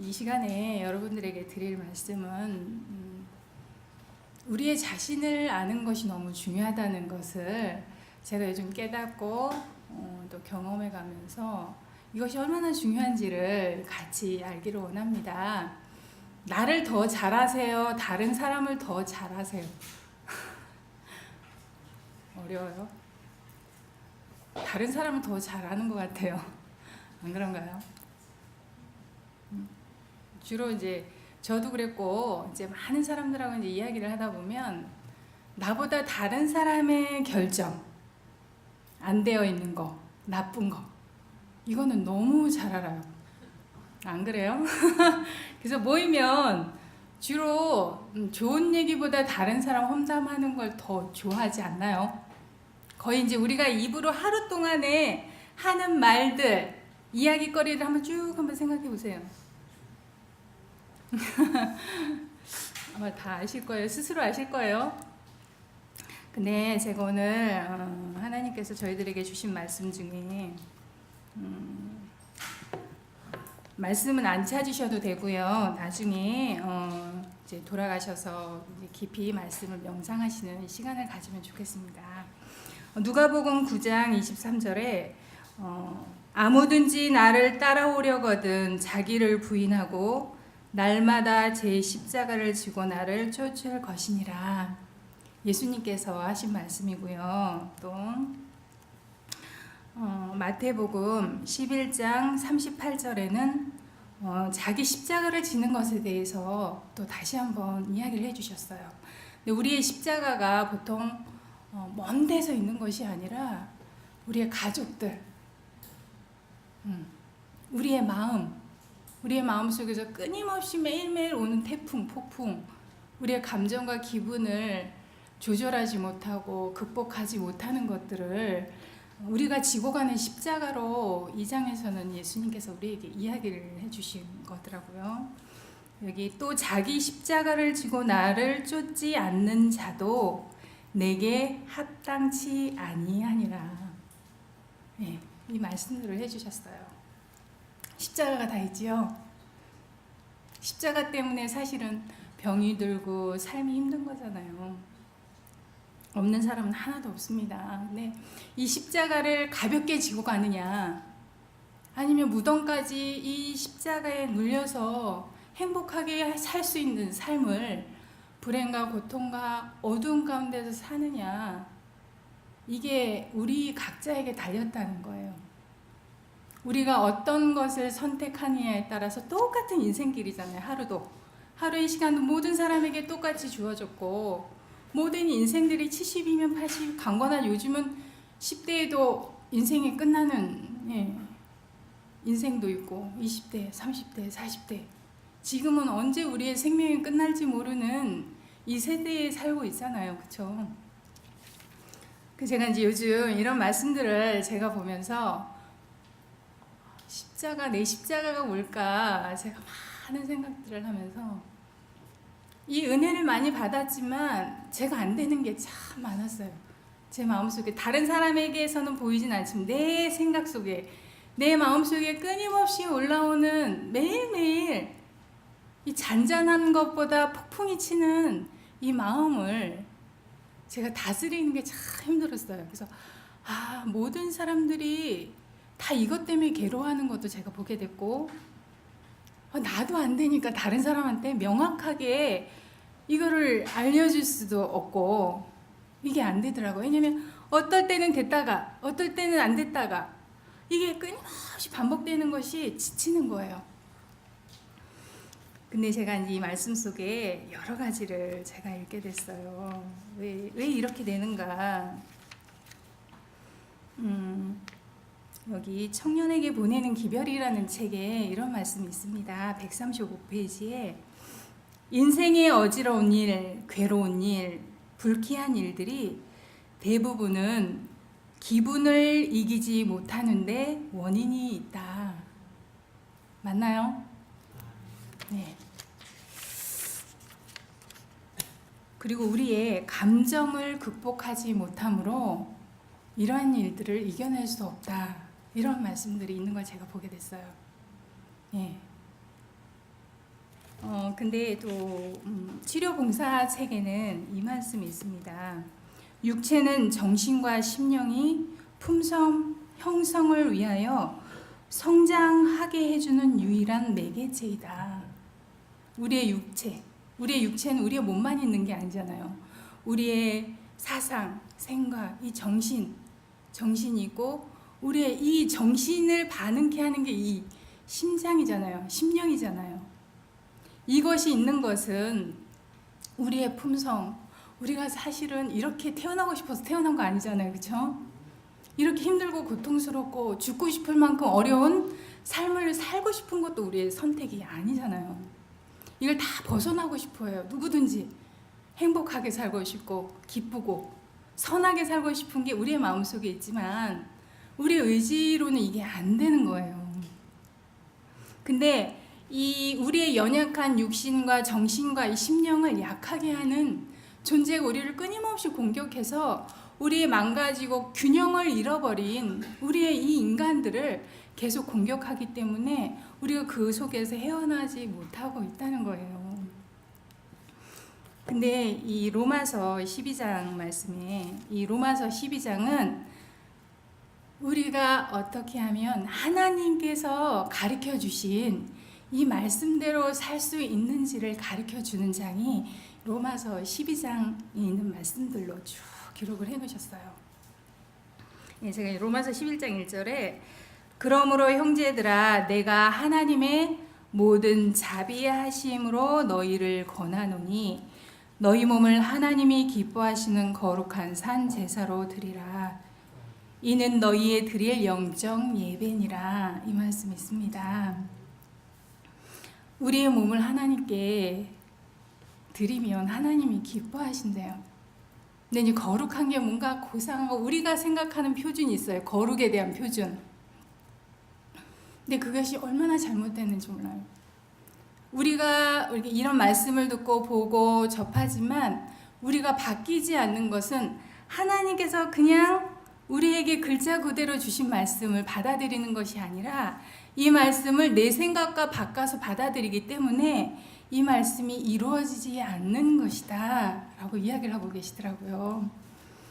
이 시간에 여러분들에게 드릴 말씀은 우리의 자신을 아는 것이 너무 중요하다는 것을 제가 요즘 깨닫고 또 경험해 가면서 이것이 얼마나 중요한지를 같이 알기를 원합니다. 나를 더 잘하세요? 다른 사람을 더 잘하세요? 어려워요. 다른 사람을 더 잘하는 것 같아요. 안 그런가요? 주로 이제 저도 그랬고 이제 많은 사람들하고 이제 이야기를 하다 보면 나보다 다른 사람의 결정 안 되어 있는 거, 나쁜 거 이거는 너무 잘 알아요. 안 그래요? 그래서 모이면 주로 좋은 얘기보다 다른 사람 험담하는 걸 더 좋아하지 않나요? 거의 이제 우리가 입으로 하루 동안에 하는 말들, 이야기거리를 한번 생각해 보세요. 아마 다 아실 거예요. 스스로 아실 거예요. 근데 제가 오늘 하나님께서 저희들에게 주신 말씀 중에 말씀은 안 찾으셔도 되고요. 나중에 이제 돌아가셔서 이제 깊이 말씀을 명상하시는 시간을 가지면 좋겠습니다. 누가복음 9장 23절에 아무든지 나를 따라오려거든 자기를 부인하고 날마다 제 십자가를 지고 나를 쫓을 것이니라. 예수님께서 하신 말씀이고요. 또 마태복음 11장 38절에는 자기 십자가를 지는 것에 대해서 또 다시 한번 이야기를 해주셨어요. 근데 우리의 십자가가 보통 먼 데서 있는 것이 아니라 우리의 가족들, 우리의 마음 속에서 끊임없이 매일매일 오는 태풍, 폭풍, 우리의 감정과 기분을 조절하지 못하고 극복하지 못하는 것들을 우리가 지고 가는 십자가로 이 장에서는 예수님께서 우리에게 이야기를 해주신 거더라고요. 여기 또 자기 십자가를 지고 나를 쫓지 않는 자도 내게 합당치 아니하니라. 네, 이 말씀들을 해주셨어요. 십자가가 다 있지요. 십자가 때문에 사실은 병이 들고 삶이 힘든 거잖아요. 없는 사람은 하나도 없습니다. 근데 이 십자가를 가볍게 지고 가느냐, 아니면 무덤까지 이 십자가에 눌려서 행복하게 살 수 있는 삶을 불행과 고통과 어두운 가운데서 사느냐, 이게 우리 각자에게 달렸다는 거예요. 우리가 어떤 것을 선택하느냐에 따라서 똑같은 인생길이잖아요. 하루의 시간은 모든 사람에게 똑같이 주어졌고 모든 인생들이 70이면 80, 강건한 요즘은 10대에도 인생이 끝나는 인생도 있고 20대, 30대, 40대 지금은 언제 우리의 생명이 끝날지 모르는 이 세대에 살고 있잖아요. 그렇죠? 제가 이제 요즘 이런 말씀들을 제가 보면서 내 십자가가 뭘까 제가 많은 생각들을 하면서 이 은혜를 많이 받았지만 제가 안 되는 게 참 많았어요. 제 마음속에 다른 사람에게서는 보이진 않지만 내 생각 속에 내 마음속에 끊임없이 올라오는 매일매일 이 잔잔한 것보다 폭풍이 치는 이 마음을 제가 다스리는 게 참 힘들었어요. 그래서 모든 사람들이 다 이것 때문에 괴로워하는 것도 제가 보게 됐고 나도 안 되니까 다른 사람한테 명확하게 이거를 알려줄 수도 없고 이게 안 되더라고요. 왜냐면 어떨 때는 됐다가 어떨 때는 안 됐다가 이게 끊임없이 반복되는 것이 지치는 거예요. 근데 제가 이 말씀 속에 여러 가지를 제가 읽게 됐어요. 왜 이렇게 되는가? 여기 청년에게 보내는 기별이라는 책에 이런 말씀이 있습니다. 135페이지에 인생의 어지러운 일, 괴로운 일, 불쾌한 일들이 대부분은 기분을 이기지 못하는데 원인이 있다. 맞나요? 네. 그리고 우리의 감정을 극복하지 못함으로 이러한 일들을 이겨낼 수 없다. 이런 말씀들이 있는 걸 제가 보게 됐어요. 예. 근데 또 치료봉사 책에는 이 말씀이 있습니다. 육체는 정신과 심령이 품성 형성을 위하여 성장하게 해주는 유일한 매개체이다. 우리의 육체는 우리의 몸만 있는 게 아니잖아요. 우리의 사상, 생각, 이 정신이고 우리의 이 정신을 반응케 하는 게 이 심장이잖아요. 심령이잖아요. 이것이 있는 것은 우리의 품성, 우리가 사실은 이렇게 태어나고 싶어서 태어난 거 아니잖아요. 그렇죠? 이렇게 힘들고 고통스럽고 죽고 싶을 만큼 어려운 삶을 살고 싶은 것도 우리의 선택이 아니잖아요. 이걸 다 벗어나고 싶어요. 누구든지 행복하게 살고 싶고 기쁘고 선하게 살고 싶은 게 우리의 마음속에 있지만 우리의 의지로는 이게 안 되는 거예요. 근데 이 우리의 연약한 육신과 정신과 이 심령을 약하게 하는 존재가 우리를 끊임없이 공격해서 우리의 망가지고 균형을 잃어버린 우리의 이 인간들을 계속 공격하기 때문에 우리가 그 속에서 헤어나지 못하고 있다는 거예요. 근데 이 로마서 12장 말씀에 이 로마서 12장은 우리가 어떻게 하면 하나님께서 가르쳐 주신 이 말씀대로 살 수 있는지를 가르쳐 주는 장이 로마서 12장에 있는 말씀들로 쭉 기록을 해 놓으셨어요. 제가 로마서 11장 1절에 그러므로 형제들아 내가 하나님의 모든 자비하심으로 너희를 권하노니 너희 몸을 하나님이 기뻐하시는 거룩한 산 제사로 드리라. 이는 너희의 드릴 영적 예배니라. 이 말씀이 있습니다. 우리의 몸을 하나님께 드리면 하나님이 기뻐하신대요. 근데 이제 거룩한 게 뭔가 고상하고 우리가 생각하는 표준이 있어요. 거룩에 대한 표준. 근데 그것이 얼마나 잘못됐는지 몰라요. 우리가 이런 말씀을 듣고 보고 접하지만 우리가 바뀌지 않는 것은 하나님께서 그냥 우리에게 글자 그대로 주신 말씀을 받아들이는 것이 아니라 이 말씀을 내 생각과 바꿔서 받아들이기 때문에 이 말씀이 이루어지지 않는 것이다 라고 이야기를 하고 계시더라고요.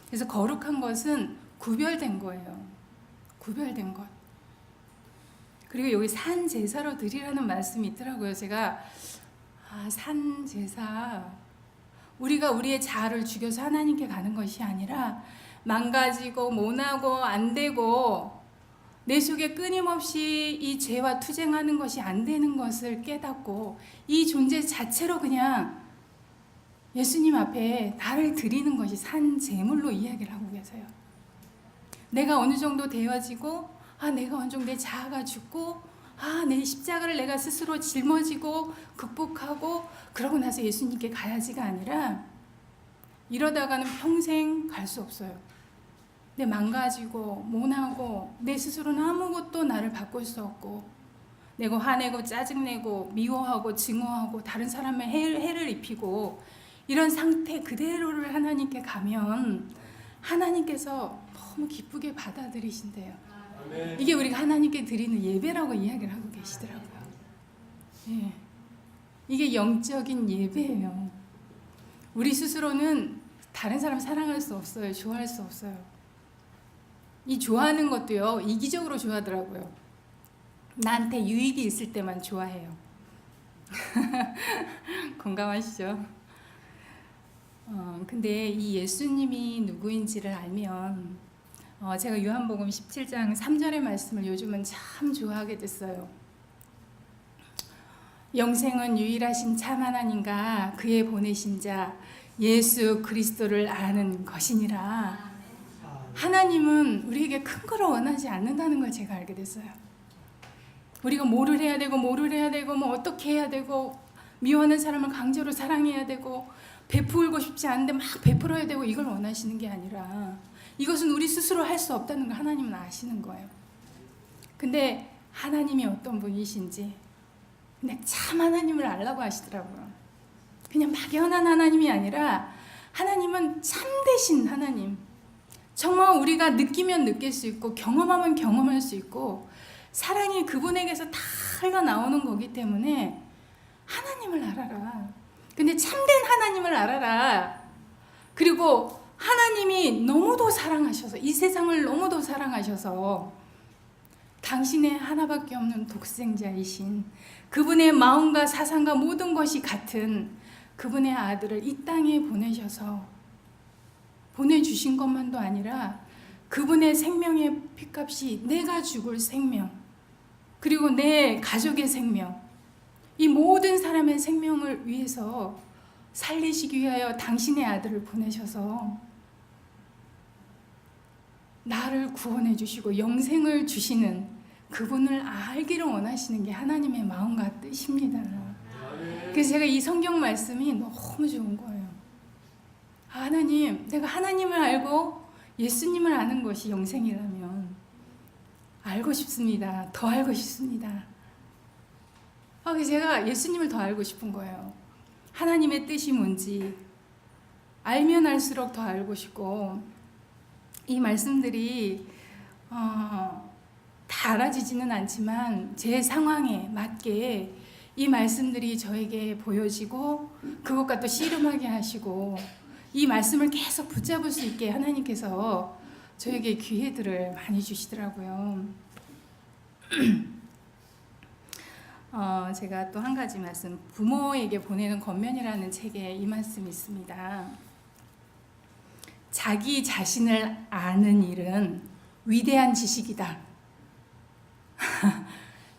그래서 거룩한 것은 구별된 거예요. 구별된 것. 그리고 여기 산 제사로 드리라는 말씀이 있더라고요. 제가 산 제사, 우리가 우리의 자아를 죽여서 하나님께 가는 것이 아니라 망가지고 모나고 안 되고 내 속에 끊임없이 이 죄와 투쟁하는 것이 안 되는 것을 깨닫고 이 존재 자체로 그냥 예수님 앞에 나를 드리는 것이 산 제물로 이야기를 하고 계세요. 내가 어느 정도 되어지고 내가 어느 정도 내 자아가 죽고 내 십자가를 내가 스스로 짊어지고 극복하고 그러고 나서 예수님께 가야지가 아니라 이러다가는 평생 갈 수 없어요. 내 망가지고 모나고 내 스스로는 아무것도 나를 바꿀 수 없고 내가 화내고 짜증내고 미워하고 증오하고 다른 사람의 해를 입히고 이런 상태 그대로를 하나님께 가면 하나님께서 너무 기쁘게 받아들이신대요. 이게 우리가 하나님께 드리는 예배라고 이야기를 하고 계시더라고요. 예. 이게 영적인 예배예요. 우리 스스로는 다른 사람 사랑할 수 없어요. 좋아할 수 없어요. 이 좋아하는 것도요, 이기적으로 좋아하더라고요. 나한테 유익이 있을 때만 좋아해요. 공감하시죠? 근데 이 예수님이 누구인지를 알면 제가 요한복음 17장 3절의 말씀을 요즘은 참 좋아하게 됐어요. 영생은 유일하신 참 하나님과 그의 보내신 자 예수 그리스도를 아는 것이니라. 하나님은 우리에게 큰 걸 원하지 않는다는 걸 제가 알게 됐어요. 우리가 뭐를 해야 되고 뭐 어떻게 해야 되고 미워하는 사람을 강제로 사랑해야 되고 베풀고 싶지 않은데 막 베풀어야 되고 이걸 원하시는 게 아니라 이것은 우리 스스로 할 수 없다는 걸 하나님은 아시는 거예요. 근데 하나님이 어떤 분이신지 근데 참 하나님을 알라고 하시더라고요. 그냥 막연한 하나님이 아니라 하나님은 참되신 하나님. 정말 우리가 느끼면 느낄 수 있고 경험하면 경험할 수 있고 사랑이 그분에게서 다 흘러나오는 거기 때문에 하나님을 알아라. 근데 참된 하나님을 알아라. 그리고 하나님이 너무도 사랑하셔서, 이 세상을 너무도 사랑하셔서 당신의 하나밖에 없는 독생자이신 그분의 마음과 사상과 모든 것이 같은 그분의 아들을 이 땅에 보내주신 것만도 아니라 그분의 생명의 핏값이 내가 죽을 생명, 그리고 내 가족의 생명, 이 모든 사람의 생명을 위해서 살리시기 위하여 당신의 아들을 보내셔서 나를 구원해 주시고 영생을 주시는 그분을 알기를 원하시는 게 하나님의 마음과 뜻입니다. 그래서 제가 이 성경 말씀이 너무 좋은 거예요. 하나님, 내가 하나님을 알고 예수님을 아는 것이 영생이라면 알고 싶습니다. 더 알고 싶습니다. 그래서 제가 예수님을 더 알고 싶은 거예요. 하나님의 뜻이 뭔지 알면 알수록 더 알고 싶고, 이 말씀들이 다 알아지지는 않지만 제 상황에 맞게 이 말씀들이 저에게 보여지고 그것과 또 씨름하게 하시고 이 말씀을 계속 붙잡을 수 있게 하나님께서 저에게 기회들을 많이 주시더라고요. 제가 또 한 가지 말씀, 부모에게 보내는 권면이라는 책에 이 말씀이 있습니다. 자기 자신을 아는 일은 위대한 지식이다.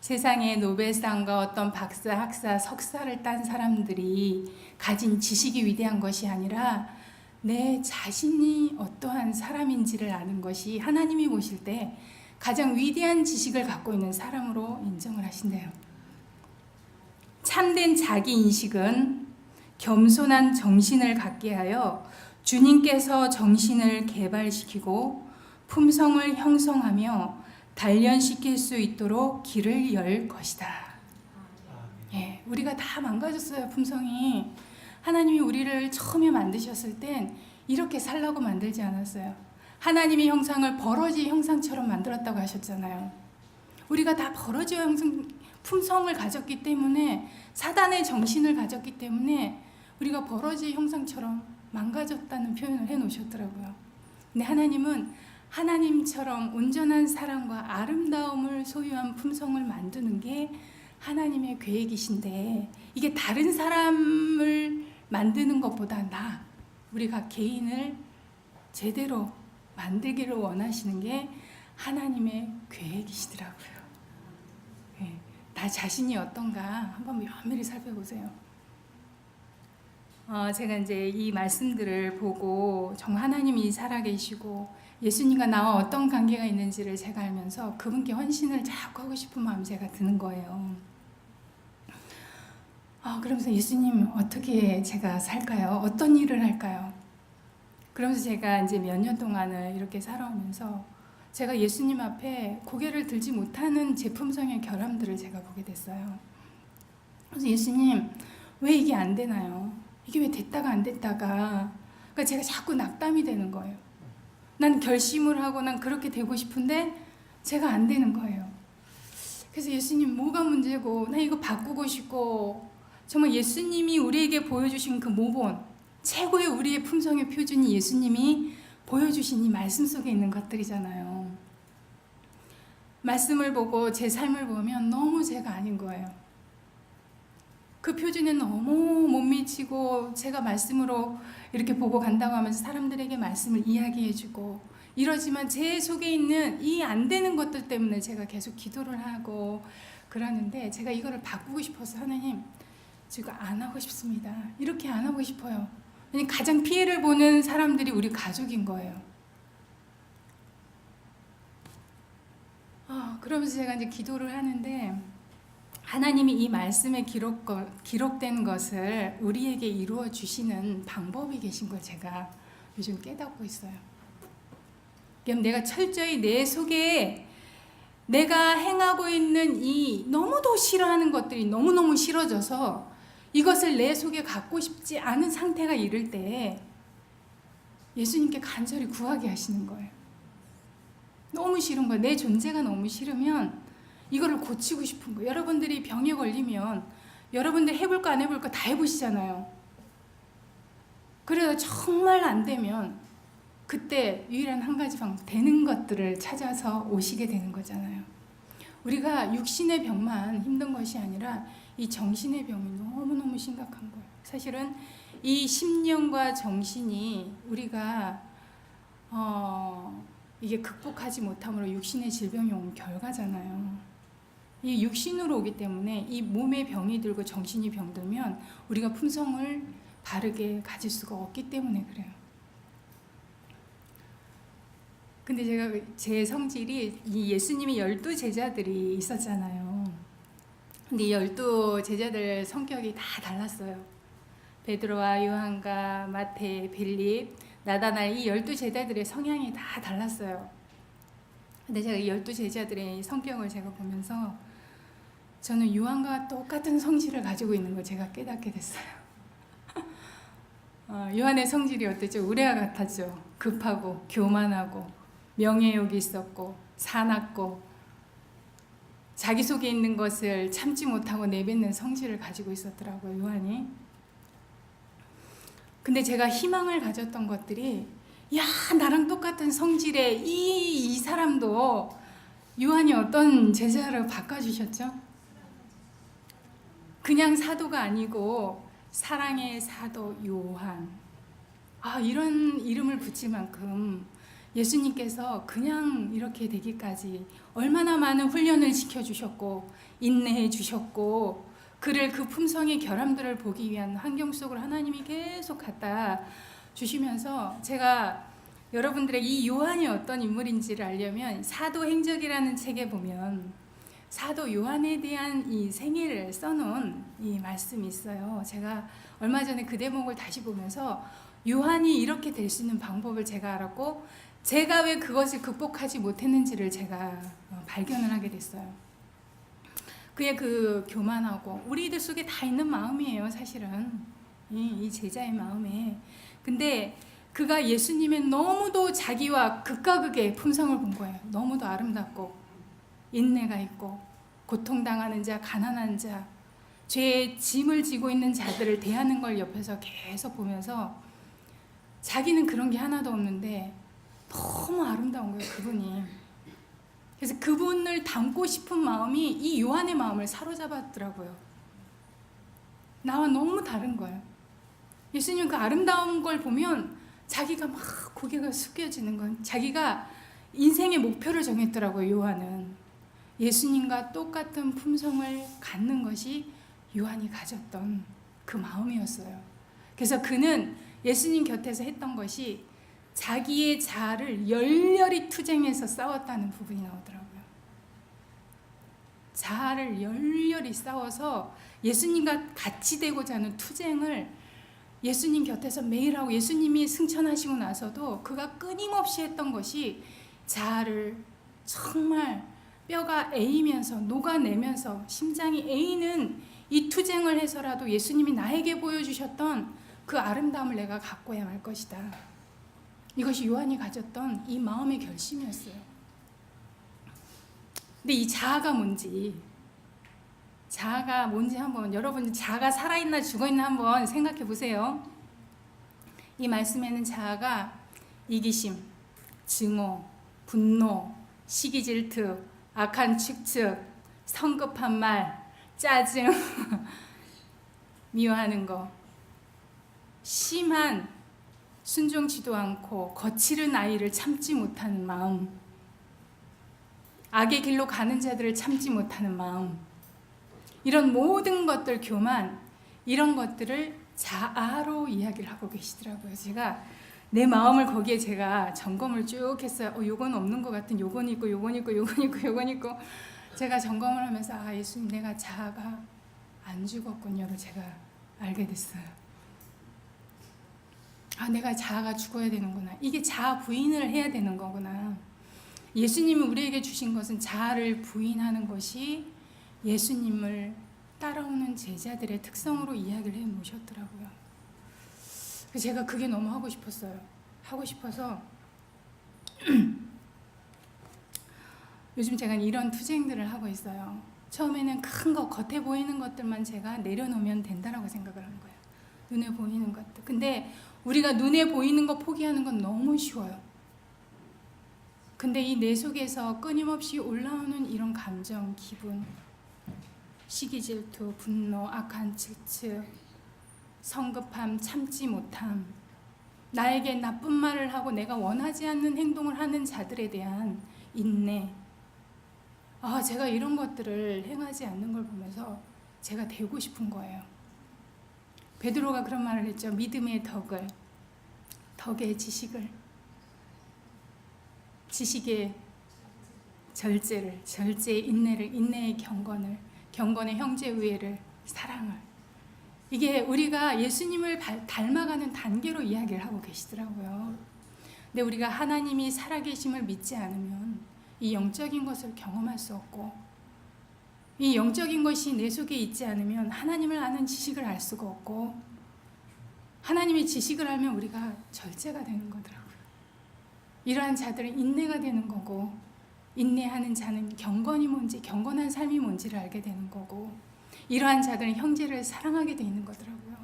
세상에 노벨상과 어떤 박사, 학사, 석사를 딴 사람들이 가진 지식이 위대한 것이 아니라 내 자신이 어떠한 사람인지를 아는 것이 하나님이 보실 때 가장 위대한 지식을 갖고 있는 사람으로 인정을 하신대요. 참된 자기 인식은 겸손한 정신을 갖게 하여 주님께서 정신을 개발시키고 품성을 형성하며 단련시킬 수 있도록 길을 열 것이다. 예, 우리가 다 망가졌어요, 품성이. 하나님이 우리를 처음에 만드셨을 땐 이렇게 살라고 만들지 않았어요. 하나님의 형상을 버러지 형상처럼 만들었다고 하셨잖아요. 우리가 다 버러지 형상, 품성을 가졌기 때문에, 사단의 정신을 가졌기 때문에 우리가 버러지 형상처럼 망가졌다는 표현을 해놓으셨더라고요. 근데 하나님은 하나님처럼 온전한 사랑과 아름다움을 소유한 품성을 만드는 게 하나님의 계획이신데, 이게 다른 사람을 만드는 것보다 우리가 개인을 제대로 만들기를 원하시는 게 하나님의 계획이시더라고요. 네, 나 자신이 어떤가 한번 면밀히 살펴보세요. 제가 이제 이 말씀들을 보고 정말 하나님이 살아계시고 예수님과 나와 어떤 관계가 있는지를 제가 알면서 그분께 헌신을 자꾸 하고 싶은 마음이 제가 드는 거예요. 그러면서 예수님 어떻게 제가 살까요? 어떤 일을 할까요? 그러면서 제가 이제 몇 년 동안을 이렇게 살아오면서 제가 예수님 앞에 고개를 들지 못하는 제 품성의 결함들을 제가 보게 됐어요. 그래서 예수님, 왜 이게 안 되나요? 이게 왜 됐다가 안 됐다가. 그러니까 제가 자꾸 낙담이 되는 거예요. 난 결심을 하고 난 그렇게 되고 싶은데 제가 안 되는 거예요. 그래서 예수님, 뭐가 문제고, 나 이거 바꾸고 싶고. 정말 예수님이 우리에게 보여주신 그 모본, 최고의 우리의 품성의 표준이 예수님이 보여주신 이 말씀 속에 있는 것들이잖아요. 말씀을 보고 제 삶을 보면 너무 제가 아닌 거예요. 그 표준에 너무 못 미치고, 제가 말씀으로 이렇게 보고 간다고 하면서 사람들에게 말씀을 이야기해주고 이러지만 제 속에 있는 이 안 되는 것들 때문에 제가 계속 기도를 하고 그러는데, 제가 이거를 바꾸고 싶어서 하나님, 지금 안 하고 싶습니다. 이렇게 안 하고 싶어요. 가장 피해를 보는 사람들이 우리 가족인 거예요. 그러면서 제가 이제 기도를 하는데, 하나님이 이 말씀에 기록된 것을 우리에게 이루어 주시는 방법이 계신 걸 제가 요즘 깨닫고 있어요. 그럼 내가 철저히 내 속에 내가 행하고 있는 이 너무도 싫어하는 것들이 너무너무 싫어져서 이것을 내 속에 갖고 싶지 않은 상태가 이를 때 예수님께 간절히 구하게 하시는 거예요. 너무 싫은 거예요. 내 존재가 너무 싫으면 이거를 고치고 싶은 거예요. 여러분들이 병에 걸리면 여러분들 해볼까 안 해볼까 다 해보시잖아요. 그래서 정말 안 되면 그때 유일한 한 가지 방법, 되는 것들을 찾아서 오시게 되는 거잖아요. 우리가 육신의 병만 힘든 것이 아니라 이 정신의 병이 너무너무 심각한 거예요. 사실은 이 심령과 정신이 우리가 이게 극복하지 못함으로 육신의 질병이 온 결과잖아요. 이 육신으로 오기 때문에 이 몸에 병이 들고 정신이 병들면 우리가 품성을 바르게 가질 수가 없기 때문에 그래요. 근데 제 성질이 이 예수님이 12제자들이 있었잖아요. 근데 이 12제자들 성격이 다 달랐어요. 베드로와 요한과 마태, 빌립, 나다나엘 이 12제자들의 성향이 다 달랐어요. 근데 제가 이 12제자들의 성격을 제가 보면서 저는 요한과 똑같은 성질을 가지고 있는 걸 제가 깨닫게 됐어요. 요한의 성질이 어땠죠? 우레와 같았죠. 급하고 교만하고 명예욕이 있었고 사납고 자기 속에 있는 것을 참지 못하고 내뱉는 성질을 가지고 있었더라고요, 요한이. 근데 제가 희망을 가졌던 것들이 나랑 똑같은 성질의 이 사람도 요한이 어떤 제자로 바꿔주셨죠? 그냥 사도가 아니고 사랑의 사도 요한. 이런 이름을 붙일 만큼 예수님께서 그냥 이렇게 되기까지 얼마나 많은 훈련을 시켜주셨고 인내해 주셨고 그를 그 품성의 결함들을 보기 위한 환경 속으로 하나님이 계속 갖다 주시면서 제가 여러분들의 이 요한이 어떤 인물인지를 알려면 사도행적이라는 책에 보면 사도 요한에 대한 이 생애를 써놓은 이 말씀이 있어요. 제가 얼마 전에 그 대목을 다시 보면서 요한이 이렇게 될 수 있는 방법을 제가 알았고 제가 왜 그것을 극복하지 못했는지를 제가 발견을 하게 됐어요. 그의 그 교만하고 우리들 속에 다 있는 마음이에요, 사실은. 이 제자의 마음에. 근데 그가 예수님의 너무도 자기와 극과 극의 품성을 본 거예요. 너무도 아름답고 인내가 있고 고통당하는 자, 가난한 자, 죄의 짐을 지고 있는 자들을 대하는 걸 옆에서 계속 보면서 자기는 그런 게 하나도 없는데 너무 아름다운 거예요, 그분이. 그래서 그분을 닮고 싶은 마음이 이 요한의 마음을 사로잡았더라고요. 나와 너무 다른 거예요. 예수님 그 아름다운 걸 보면 자기가 막 고개가 숙여지는 건 자기가 인생의 목표를 정했더라고요, 요한은. 예수님과 똑같은 품성을 갖는 것이 요한이 가졌던 그 마음이었어요. 그래서 그는 예수님 곁에서 했던 것이 자기의 자아를 열렬히 투쟁해서 싸웠다는 부분이 나오더라고요. 자아를 열렬히 싸워서 예수님과 같이 되고자 하는 투쟁을 예수님 곁에서 매일 하고 예수님이 승천하시고 나서도 그가 끊임없이 했던 것이 자아를 정말 뼈가 에이면서 녹아내면서 심장이 에이는 이 투쟁을 해서라도 예수님이 나에게 보여주셨던 그 아름다움을 내가 갖고야 말 것이다. 이것이 요한이 가졌던 이 마음의 결심이었어요. 근데 이 자아가 뭔지 한번 여러분 자아가 살아있나 죽어있나 한번 생각해 보세요. 이 말씀에는 자아가 이기심, 증오, 분노, 시기 질투, 악한 축축, 성급한 말, 짜증, 미워하는 거, 심한 순종치도 않고 거칠은 아이를 참지 못하는 마음, 악의 길로 가는 자들을 참지 못하는 마음, 이런 모든 것들, 교만, 이런 것들을 자아로 이야기를 하고 계시더라고요. 제가 내 마음을 거기에 제가 점검을 쭉 했어요. 요건 없는 것 같은, 요건 있고 요건 있고 요건 있고 요건 있고 제가 점검을 하면서 예수님 내가 자아가 안 죽었군요를 제가 알게 됐어요. 내가 자아가 죽어야 되는구나. 이게 자아 부인을 해야 되는 거구나. 예수님이 우리에게 주신 것은 자아를 부인하는 것이 예수님을 따라오는 제자들의 특성으로 이야기를 해 놓으셨더라고요. 제가 그게 너무 하고 싶었어요. 하고 싶어서 요즘 제가 이런 투쟁들을 하고 있어요. 처음에는 큰 거, 겉에 보이는 것들만 제가 내려놓으면 된다라고 생각을 한 거예요. 눈에 보이는 것들. 근데 우리가 눈에 보이는 거 포기하는 건 너무 쉬워요. 근데 이 내 속에서 끊임없이 올라오는 이런 감정, 기분, 시기 질투, 분노, 악한 질투, 성급함, 참지 못함, 나에게 나쁜 말을 하고 내가 원하지 않는 행동을 하는 자들에 대한 인내. 제가 이런 것들을 행하지 않는 걸 보면서 제가 되고 싶은 거예요. 베드로가 그런 말을 했죠. 믿음의 덕의 지식을, 지식의 절제를, 절제의 인내를, 인내의 경건의 형제 우애를, 사랑을. 이게 우리가 예수님을 닮아가는 단계로 이야기를 하고 계시더라고요. 근데 우리가 하나님이 살아계심을 믿지 않으면 이 영적인 것을 경험할 수 없고, 이 영적인 것이 내 속에 있지 않으면 하나님을 아는 지식을 알 수가 없고, 하나님의 지식을 알면 우리가 절제가 되는 거더라고요. 이러한 자들은 인내가 되는 거고, 인내하는 자는 경건이 뭔지, 경건한 삶이 뭔지를 알게 되는 거고, 이러한 자들은 형제를 사랑하게 되는 거더라고요.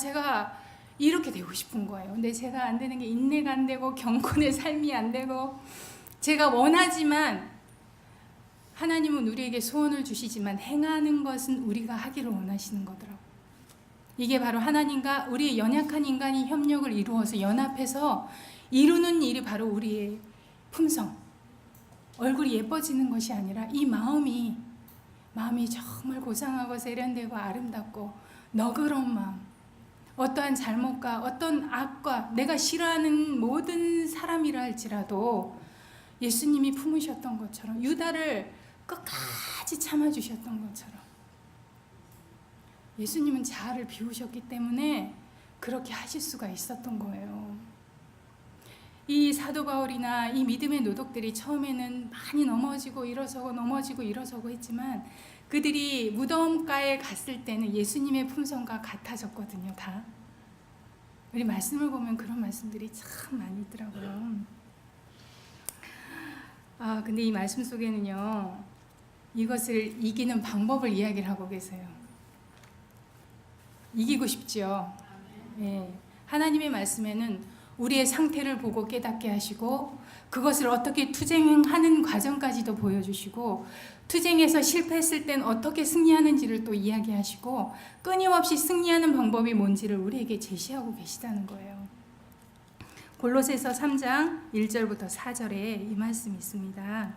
제가 이렇게 되고 싶은 거예요. 근데 제가 안 되는 게 인내가 안 되고 경건의 삶이 안 되고, 제가 원하지만 하나님은 우리에게 소원을 주시지만 행하는 것은 우리가 하기를 원하시는 거더라고요. 이게 바로 하나님과 우리의 연약한 인간이 협력을 이루어서 연합해서 이루는 일이 바로 우리의 품성, 얼굴이 예뻐지는 것이 아니라 이 마음이 정말 고상하고 세련되고 아름답고 너그러운 마음, 어떠한 잘못과 어떤 악과 내가 싫어하는 모든 사람이라 할지라도 예수님이 품으셨던 것처럼, 유다를 끝까지 참아주셨던 것처럼, 예수님은 자아를 비우셨기 때문에 그렇게 하실 수가 있었던 거예요. 이 사도 바울이나 이 믿음의 노독들이 처음에는 많이 넘어지고 일어서고 했지만 그들이 무덤가에 갔을 때는 예수님의 품성과 같아졌거든요. 다. 우리 말씀을 보면 그런 말씀들이 참 많이 있더라고요. 근데 이 말씀 속에는요, 이것을 이기는 방법을 이야기를 하고 계세요. 이기고 싶죠. 예. 하나님의 말씀에는 우리의 상태를 보고 깨닫게 하시고, 그것을 어떻게 투쟁하는 과정까지도 보여주시고, 투쟁에서 실패했을 땐 어떻게 승리하는지를 또 이야기하시고, 끊임없이 승리하는 방법이 뭔지를 우리에게 제시하고 계시다는 거예요. 골로새서 3장 1절부터 4절에 이 말씀이 있습니다.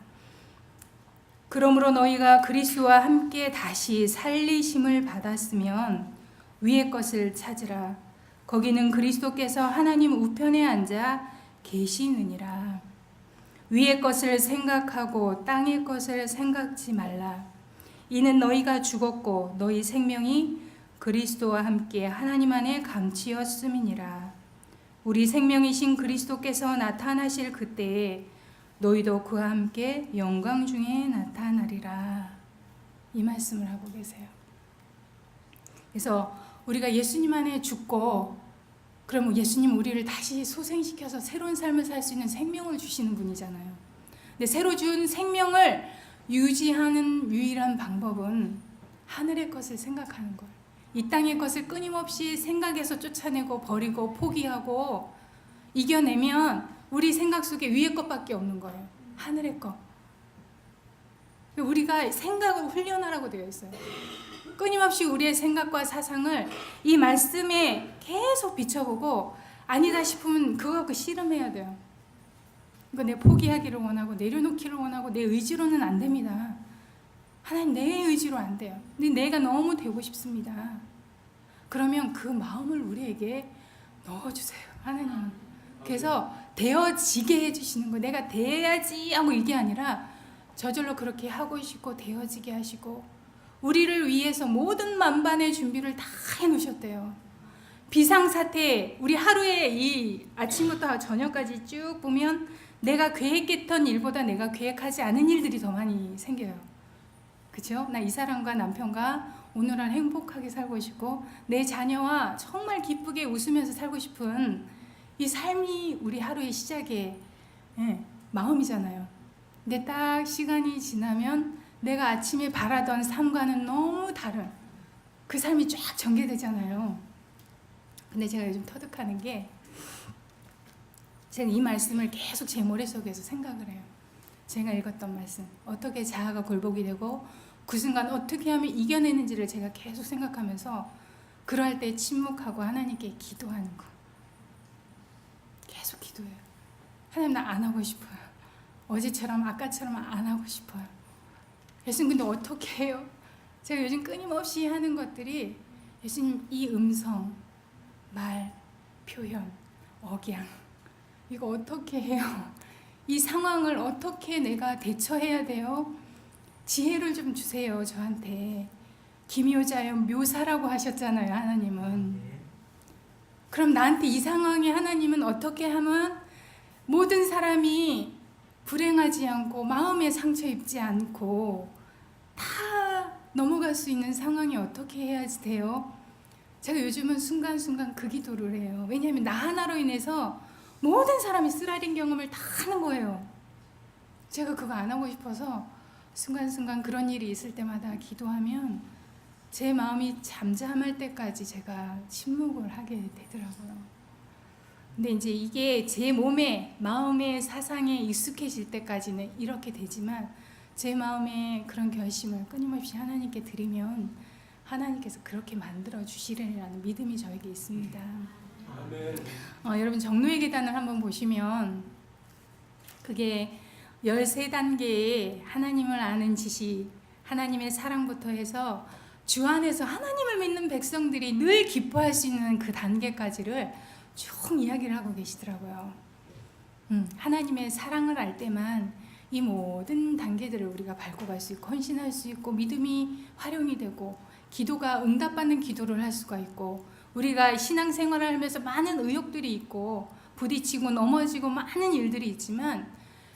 그러므로 너희가 그리스도와 함께 다시 살리심을 받았으면 위의 것을 찾으라. 거기는 그리스도께서 하나님 우편에 앉아 계시느니라. 위의 것을 생각하고 땅의 것을 생각지 말라. 이는 너희가 죽었고 너희 생명이 그리스도와 함께 하나님 안에 감추었음이니라. 우리 생명이신 그리스도께서 나타나실 그때에 너희도 그와 함께 영광 중에 나타나리라. 이 말씀을 하고 계세요. 그래서 우리가 예수님 안에 죽고, 그러면 예수님 우리를 다시 소생시켜서 새로운 삶을 살 수 있는 생명을 주시는 분이잖아요. 근데 새로 준 생명을 유지하는 유일한 방법은 하늘의 것을 생각하는 거예요. 이 땅의 것을 끊임없이 생각해서 쫓아내고 버리고 포기하고 이겨내면 우리 생각 속에 위의 것밖에 없는 거예요. 하늘의 것. 우리가 생각을 훈련하라고 되어 있어요. 끊임없이 우리의 생각과 사상을 이 말씀에 계속 비춰보고, 아니다 싶으면 그거 갖고 씨름해야 돼요. 이거 내 포기하기를 원하고 내려놓기를 원하고 내 의지로는 안 됩니다. 하나님, 내 의지로 안 돼요. 근데 내가 너무 되고 싶습니다. 그러면 그 마음을 우리에게 넣어주세요, 하나님. 그래서 되어지게 해주시는 거예요. 내가 돼야지 하고 이게 아니라 저절로 그렇게 하고 싶고 되어지게 하시고, 우리를 위해서 모든 만반의 준비를 다 해놓으셨대요. 비상사태, 우리 하루에 이 아침부터 저녁까지 쭉 보면 내가 계획했던 일보다 내가 계획하지 않은 일들이 더 많이 생겨요. 그렇죠? 나 이 사람과 남편과 오늘은 행복하게 살고 싶고, 내 자녀와 정말 기쁘게 웃으면서 살고 싶은 이 삶이 우리 하루의 시작의 마음이잖아요. 근데 딱 시간이 지나면 내가 아침에 바라던 삶과는 너무 다른 그 삶이 쫙 전개되잖아요. 근데 제가 요즘 터득하는 게, 제가 이 말씀을 계속 제 머릿속에서 생각을 해요. 제가 읽었던 말씀, 어떻게 자아가 굴복이 되고 그 순간 어떻게 하면 이겨내는지를 제가 계속 생각하면서 그럴 때 침묵하고 하나님께 기도하는 거. 계속 기도해요. 하나님, 나 안 하고 싶어요. 어제처럼 아까처럼 안 하고 싶어요. 예수님, 근데 어떻게 해요? 제가 요즘 끊임없이 하는 것들이, 예수님, 이 음성, 말, 표현, 억양, 이거 어떻게 해요? 이 상황을 어떻게 내가 대처해야 돼요? 지혜를 좀 주세요, 저한테. 기묘자여 묘사라고 하셨잖아요, 하나님은. 그럼 나한테 이 상황에 하나님은 어떻게 하면 모든 사람이 불행하지 않고 마음에 상처 입지 않고 다 넘어갈 수 있는 상황이 어떻게 해야지 돼요? 제가 요즘은 순간순간 그 기도를 해요. 왜냐하면 나 하나로 인해서 모든 사람이 쓰라린 경험을 다 하는 거예요. 제가 그거 안 하고 싶어서 순간순간 그런 일이 있을 때마다 기도하면 제 마음이 잠잠할 때까지 제가 침묵을 하게 되더라고요. 근데 이제 이게 제 몸에, 마음에, 사상에 익숙해질 때까지는 이렇게 되지만, 제 마음에 그런 결심을 끊임없이 하나님께 드리면 하나님께서 그렇게 만들어 주시리라는 믿음이 저에게 있습니다. 아멘. 여러분, 정노의 계단을 한번 보시면 그게 13단계의 하나님을 아는 지식, 하나님의 사랑부터 해서 주 안에서 하나님을 믿는 백성들이 늘 기뻐할 수 있는 그 단계까지를 쭉 이야기를 하고 계시더라고요. 하나님의 사랑을 알 때만 이 모든 단계들을 우리가 밟고 갈 수 있고 헌신할 수 있고 믿음이 활용이 되고 기도가 응답받는 기도를 할 수가 있고, 우리가 신앙생활을 하면서 많은 의욕들이 있고 부딪히고 넘어지고 많은 일들이 있지만,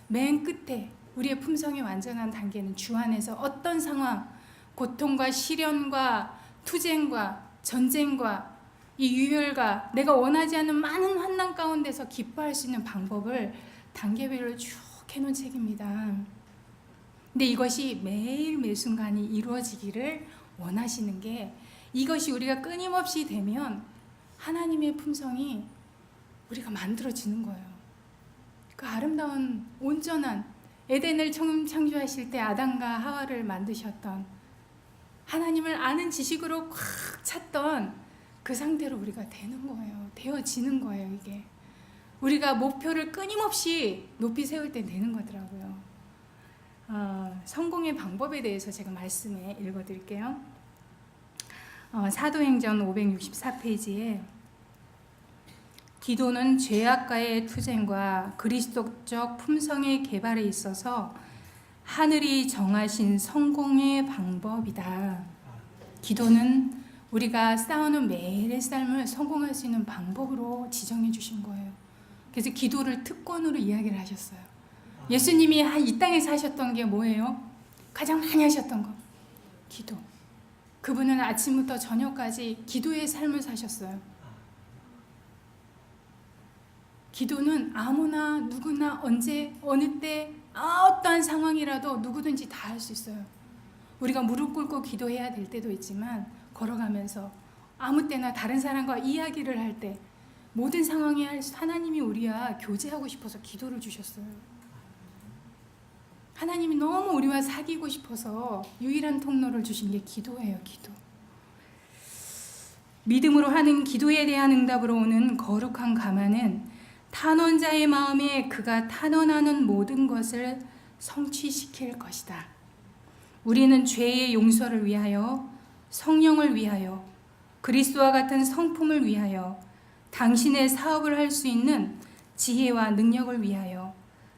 맨 끝에 우리의 품성이 완전한 단계는 주 안에서 어떤 상황, 고통과 시련과 투쟁과 전쟁과 이 유혈과 내가 원하지 않는 많은 환난 가운데서 기뻐할 수 있는 방법을 단계별로 쭉 해놓은 책입니다. 근데 이것이 매일 매 순간이 이루어지기를 원하시는 게, 이것이 우리가 끊임없이 되면 하나님의 품성이 우리가 만들어지는 거예요. 그 아름다운 온전한 에덴을 처음 창조하실 때 아담과 하와를 만드셨던, 하나님을 아는 지식으로 꽉 찼던 그 상태로 우리가 되는 거예요. 되어지는 거예요. 이게 우리가 목표를 끊임없이 높이 세울 때 되는 거더라고요. 성공의 방법에 대해서 제가 말씀에 읽어드릴게요. 사도행전 564페이지에 기도는 죄악과의 투쟁과 그리스도적 품성의 개발에 있어서 하늘이 정하신 성공의 방법이다. 기도는 우리가 싸우는 매일의 삶을 성공할 수 있는 방법으로 지정해 주신 거예요. 그래서 기도를 특권으로 이야기를 하셨어요. 예수님이 이 땅에서 하셨던 게 뭐예요? 가장 많이 하셨던 거, 기도. 그분은 아침부터 저녁까지 기도의 삶을 사셨어요. 기도는 아무나 누구나 언제 어느 때 어떠한 상황이라도 누구든지 다 할 수 있어요. 우리가 무릎 꿇고 기도해야 될 때도 있지만, 걸어가면서 아무 때나 다른 사람과 이야기를 할 때, 모든 상황에 하나님이 우리와 교제하고 싶어서 기도를 주셨어요. 하나님이 너무 우리와 사귀고 싶어서 유일한 통로를 주신 게 기도예요. 기도. 믿음으로 하는 기도에 대한 응답으로 오는 거룩한 감화는 탄원자의 마음에 그가 탄원하는 모든 것을 성취시킬 것이다. 우리는 죄의 용서를 위하여, 성령을 위하여, 그리스도와 같은 성품을 위하여, 당신의 사업을 할 수 있는 지혜와 능력을 위하여,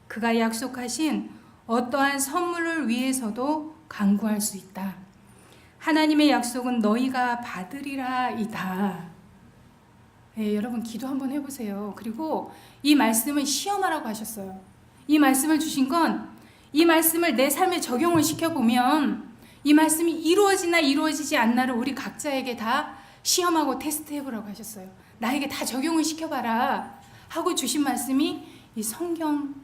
그가 약속하신 어떠한 선물을 위해서도 간구할 수 있다. 하나님의 약속은 너희가 받으리라이다. 네, 여러분 기도 한번 해보세요. 그리고 이 말씀을 시험하라고 하셨어요. 이 말씀을 주신 건, 이 말씀을 내 삶에 적용을 시켜보면 이 말씀이 이루어지나 이루어지지 않나를 우리 각자에게 다 시험하고 테스트해보라고 하셨어요. 나에게 다 적용을 시켜봐라 하고 주신 말씀이 이 성경입니다.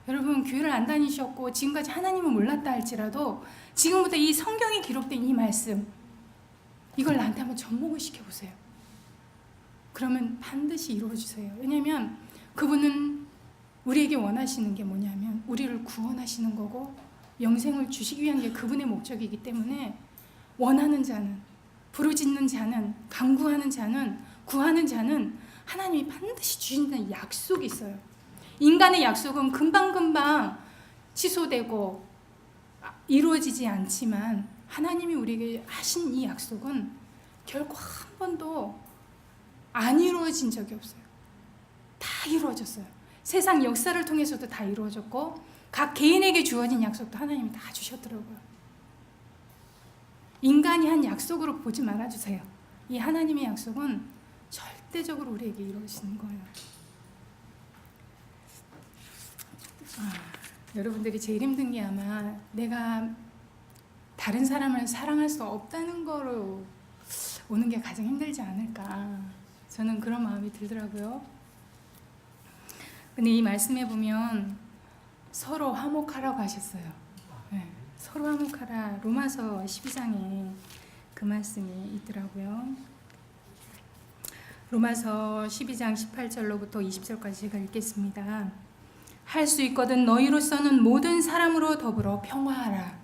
여러분 교회를 안 다니셨고 지금까지 하나님을 몰랐다 할지라도 지금부터 이 성경에 기록된 이 말씀 이걸 나한테 한번 접목을 시켜보세요. 그러면 반드시 이루어주세요. 왜냐하면 그분은 우리에게 원하시는 게 뭐냐면 우리를 구원하시는 거고 영생을 주시기 위한 게 그분의 목적이기 때문에 원하는 자는, 부르짖는 자는, 간구하는 자는, 구하는 자는 하나님이 반드시 주신다는 약속이 있어요. 인간의 약속은 금방금방 취소되고 이루어지지 않지만 하나님이 우리에게 하신 이 약속은 결코 한 번도 안 이루어진 적이 없어요. 다 이루어졌어요. 세상 역사를 통해서도 다 이루어졌고 각 개인에게 주어진 약속도 하나님이 다 주셨더라고요. 인간이 한 약속으로 보지 말아주세요. 이 하나님의 약속은 절대적으로 우리에게 이루어지는 거예요. 여러분들이 제일 힘든 게 아마 내가 다른 사람을 사랑할 수 없다는 거로 오는 게 가장 힘들지 않을까. 저는 그런 마음이 들더라고요. 근데 이 말씀에 보면 서로 화목하라고 하셨어요. 네, 서로 화목하라. 로마서 12장에 그 말씀이 있더라고요. 로마서 12장 18절로부터 20절까지 제가 읽겠습니다. 할 수 있거든 너희로서는 모든 사람으로 더불어 평화하라.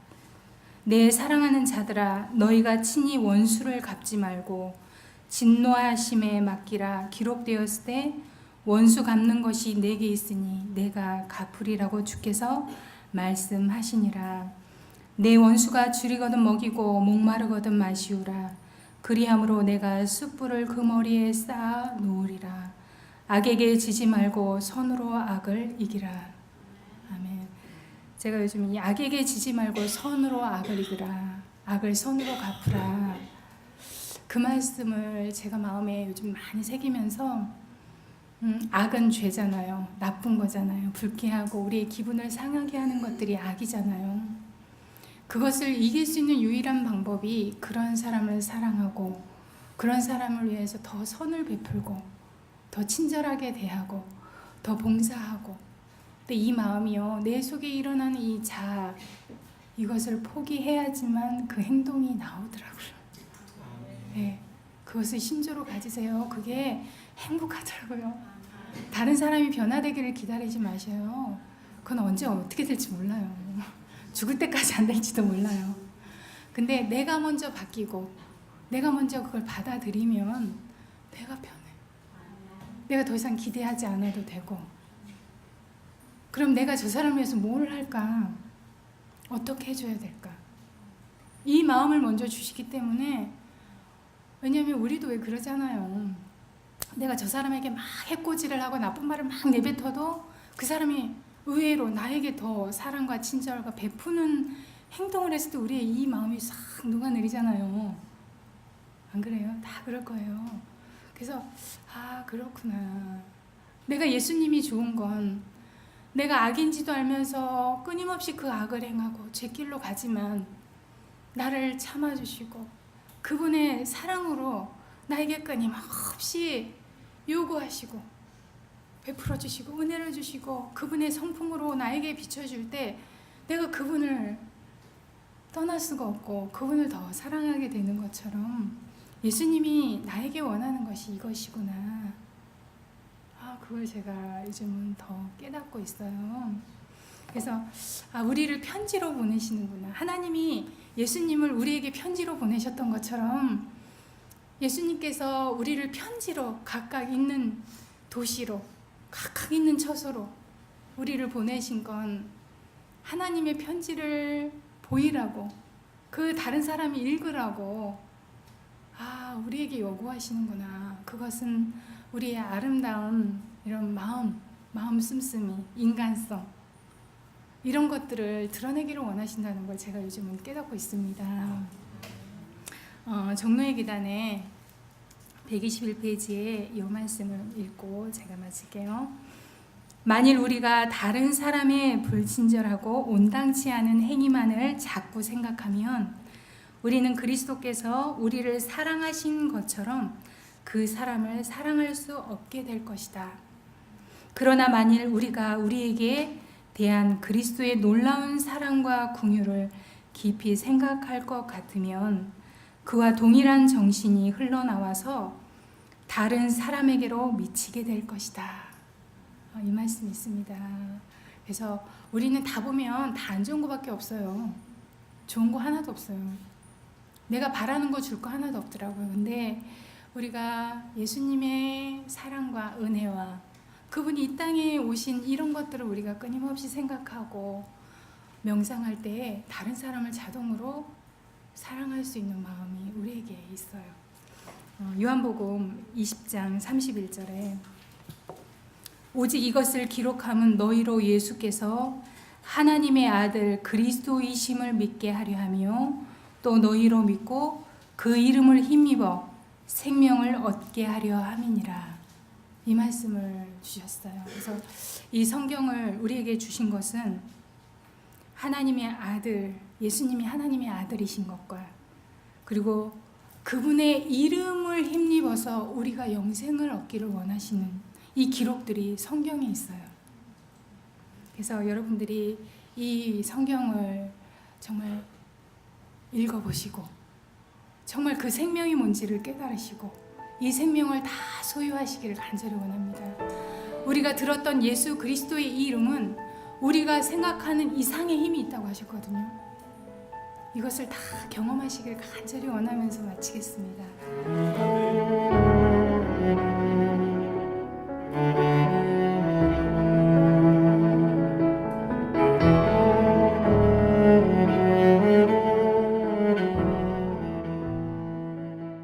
내 사랑하는 자들아 너희가 친히 원수를 갚지 말고 진노하심에 맡기라. 기록되었을 때 원수 갚는 것이 내게 있으니 내가 갚으리라고 주께서 말씀하시니라. 내 원수가 줄이거든 먹이고 목마르거든 마시우라. 그리함으로 내가 숯불을 그 머리에 쌓아 놓으리라. 악에게 지지 말고 선으로 악을 이기라. 아멘. 제가 요즘 이 악에게 지지 말고 선으로 악을 이기라. 악을 선으로 갚으라. 그 말씀을 제가 마음에 요즘 많이 새기면서 악은 죄잖아요. 나쁜 거잖아요. 불쾌하고 우리의 기분을 상하게 하는 것들이 악이잖아요. 그것을 이길 수 있는 유일한 방법이 그런 사람을 사랑하고 그런 사람을 위해서 더 선을 베풀고 더 친절하게 대하고 더 봉사하고. 근데 이 마음이요, 내 속에 일어나는 이 자아, 이것을 포기해야지만 그 행동이 나오더라고요. 네, 그것을 심조로 가지세요. 그게 행복하더라고요. 다른 사람이 변화되기를 기다리지 마셔요. 그건 언제 어떻게 될지 몰라요. 죽을 때까지 안 될지도 몰라요. 근데 내가 먼저 바뀌고 내가 먼저 그걸 받아들이면 내가 변해. 내가 더 이상 기대하지 않아도 되고. 그럼 내가 저 사람을 위해서 뭘 할까? 어떻게 해줘야 될까? 이 마음을 먼저 주시기 때문에. 왜냐하면 우리도 왜 그러잖아요. 내가 저 사람에게 막 해코지를 하고 나쁜 말을 막 내뱉어도 그 사람이 의외로 나에게 더 사랑과 친절과 베푸는 행동을 했을 때 우리의 이 마음이 싹 녹아내리잖아요. 안 그래요? 다 그럴 거예요. 그래서 그렇구나. 내가 예수님이 좋은 건 내가 악인지도 알면서 끊임없이 그 악을 행하고 제 길로 가지만 나를 참아주시고 그분의 사랑으로 나에게 끊임없이 요구하시고 베풀어 주시고 은혜를 주시고 그분의 성품으로 나에게 비춰줄 때 내가 그분을 떠날 수가 없고 그분을 더 사랑하게 되는 것처럼 예수님이 나에게 원하는 것이 이것이구나. 그걸 제가 요즘은 더 깨닫고 있어요. 그래서 우리를 편지로 보내시는구나. 하나님이 예수님을 우리에게 편지로 보내셨던 것처럼 예수님께서 우리를 편지로 각각 있는 도시로 각각 있는 처소로 우리를 보내신 건 하나님의 편지를 보이라고, 그 다른 사람이 읽으라고 우리에게 요구하시는구나. 그것은 우리의 아름다운 이런 마음 씀씀이, 인간성, 이런 것들을 드러내기를 원하신다는 걸 제가 요즘은 깨닫고 있습니다. 정노의 계단에 121페이지에 이 말씀을 읽고 제가 마칠게요. 만일 우리가 다른 사람의 불친절하고 온당치 않은 행위만을 자꾸 생각하면 우리는 그리스도께서 우리를 사랑하신 것처럼 그 사람을 사랑할 수 없게 될 것이다. 그러나 만일 우리가 우리에게 대한 그리스도의 놀라운 사랑과 긍휼을 깊이 생각할 것 같으면 그와 동일한 정신이 흘러나와서 다른 사람에게로 미치게 될 것이다. 이 말씀이 있습니다. 그래서 우리는 다 보면 다 안 좋은 거밖에 없어요. 좋은 거 하나도 없어요. 내가 바라는 거 줄 거 하나도 없더라고요. 근데 우리가 예수님의 사랑과 은혜와 그분이 이 땅에 오신 이런 것들을 우리가 끊임없이 생각하고 명상할 때 다른 사람을 자동으로 사랑할 수 있는 마음이 우리에게 있어요. 요한복음 20장 31절에 오직 이것을 기록함은 너희로 예수께서 하나님의 아들 그리스도이심을 믿게 하려 하며 또 너희로 믿고 그 이름을 힘입어 생명을 얻게 하려 함이니라. 이 말씀을 주셨어요. 그래서 이 성경을 우리에게 주신 것은 하나님의 아들, 예수님이 하나님의 아들이신 것과 그리고 그분의 이름을 힘입어서 우리가 영생을 얻기를 원하시는 이 기록들이 성경에 있어요. 그래서 여러분들이 이 성경을 정말 읽어보시고 정말 그 생명이 뭔지를 깨달으시고 이 생명을 다 소유하시기를 간절히 원합니다. 우리가 들었던 예수 그리스도의 이 이름은 우리가 생각하는 이상의 힘이 있다고 하셨거든요. 이것을 다 경험하시길 간절히 원하면서 마치겠습니다.